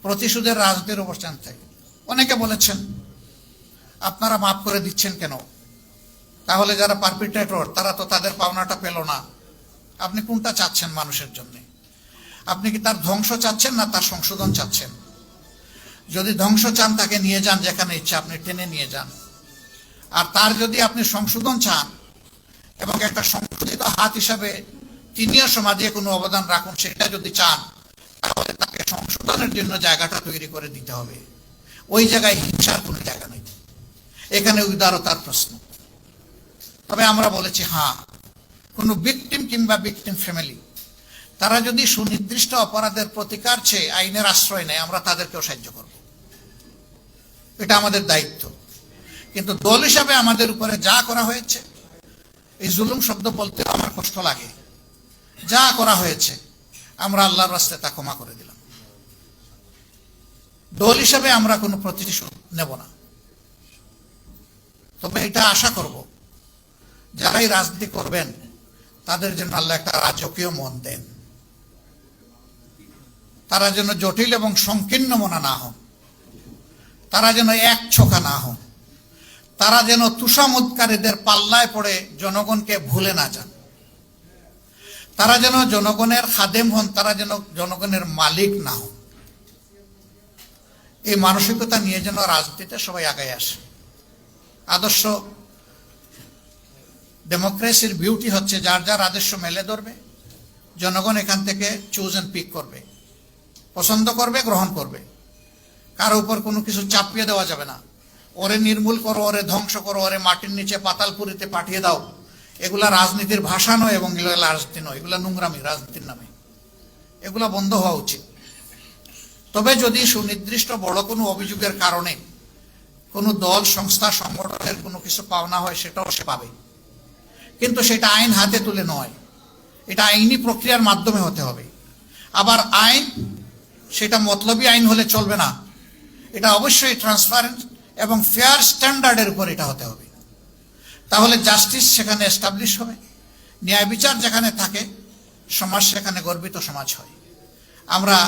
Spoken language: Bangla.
প্রতিশোধের রাজনীতির অবস্থান থেকে অনেকে বলেছেন আপনারা মাফ করে দিচ্ছেন কেন, তাহলে যারা পারপিট্রেটর তারা তো তাদের পাওনাটা পেল না। আপনি কোনটা চাচ্ছেন মানুষের জন্য? আপনি কি তার ধ্বংস চাচ্ছেন না তার সংশোধন চাচ্ছেন? যদি ধ্বংস চান তাকে নিয়ে যান যেখানে ইচ্ছা, আপনি টেনে নিয়ে যান। আর তার যদি আপনি সংশোধন চান এবং একটা সংশোধিত হাত হিসাবে তিনিও সমাজে কোনো অবদান রাখুন সেটা যদি চান, তাহলে তাকে সংশোধনের জন্য জায়গাটা তৈরি করে দিতে হবে। ওই জায়গায় হিংসার কোনো জায়গা নেই, এখানে উদারতার প্রশ্ন। তবে আমরা বলেছি হ্যাঁ, কোনো ভিকটিম কিংবা ভিকটিম ফ্যামিলি তারা যদি সুনির্দিষ্ট অপরাধের প্রতিকার চেয়ে আইনের আশ্রয় নেয়, আমরা তাদেরকেও সাহায্য করব, এটা আমাদের দায়িত্ব। কিন্তু দল হিসাবে আমাদের উপরে যা করা হয়েছে, এই জুলুম শব্দ বলতে আমার কষ্ট লাগে, যা করা হয়েছে আমরা আল্লাহর রাস্তায় তা ক্ষমা করে দিলাম। দল হিসাবে আমরা কোনো প্রতিশোধ নেব না। তবে এটা আশা করব যারাই রাজনীতি করবেন তাদের জন্য আল্লাহ একটা রাজকীয় মন দেন, তারা যেন জটিল এবং সংকীর্ণ মনা না হন, তারা যেন এক ছোকা না হন, তারা যেন তুষামোদকারীদের পাল্লায় পড়ে জনগণকে ভুলে না যান, তারা যেন জনগণের খাদেম হন, তারা যেন জনগণের মালিক না হন। এই মানসিকতা নিয়ে যেন রাজনীতিতে সবাই আগায় আসে। আদর্শ ডেমোক্রেসির বিউটি হচ্ছে যার যার আদর্শ মেলে ধরবে, জনগণ এখান থেকে চুজ এন্ড পিক করবে, পছন্দ করবে, গ্রহণ করবে। কারো উপর কোনো কিছু চাপিয়ে দেওয়া যাবে না। ওরে নির্মূল করো, ওরে ধ্বংস করো, ওরে মাটির নিচে পাতালপুরিতে পাঠিয়ে দাও, এগুলা রাজনীতির ভাষা নয় এবং এগুলো রাজনীতি নয়, এগুলা নোংরামি রাজনীতির নামে। এগুলা বন্ধ হওয়া উচিত। তবে যদি সুনির্দিষ্ট বড় কোনো অভিযোগের কারণে কোনো দল, সংস্থা, সংগঠনের কোনো কিছু পাওনা হয়, সেটাও সে পাবে, কিন্তু সেটা আইন হাতে তুলে নয়, এটা আইনি প্রক্রিয়ার মাধ্যমে হতে হবে। আবার আইন সেটা মতলবী আইন হলে চলবে না, এটা অবশ্যই ট্রান্সপারেন্ট এবং ফেয়ার স্ট্যান্ডার্ডের উপর এটা হতে হবে। তাহলে জাস্টিস সেখানে এস্টাবলিশ হবে, ন্যায় বিচার যেখানে থাকে সমাজ সেখানে গর্বিত সমাজ হয়। আমরা